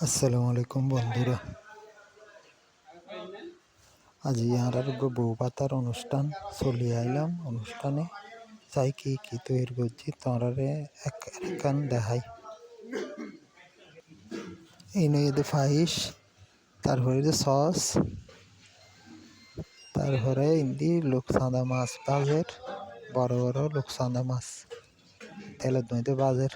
আসসালামু আলাইকুম বন্ধুরা, আজ ইয়ার বউ পাতার অনুষ্ঠান চলে আইলাম। অনুষ্ঠানে চাই কি কি তৈরি করছি তোমরা একখান দেখাই। এই নয় পায়েস, তারপরে যে সস, তারপরে ইন্দি লোকসান্দা মাছ বাজের, বড় বড় লোকসান্দা মাছ তেলের মধ্যে বাজের।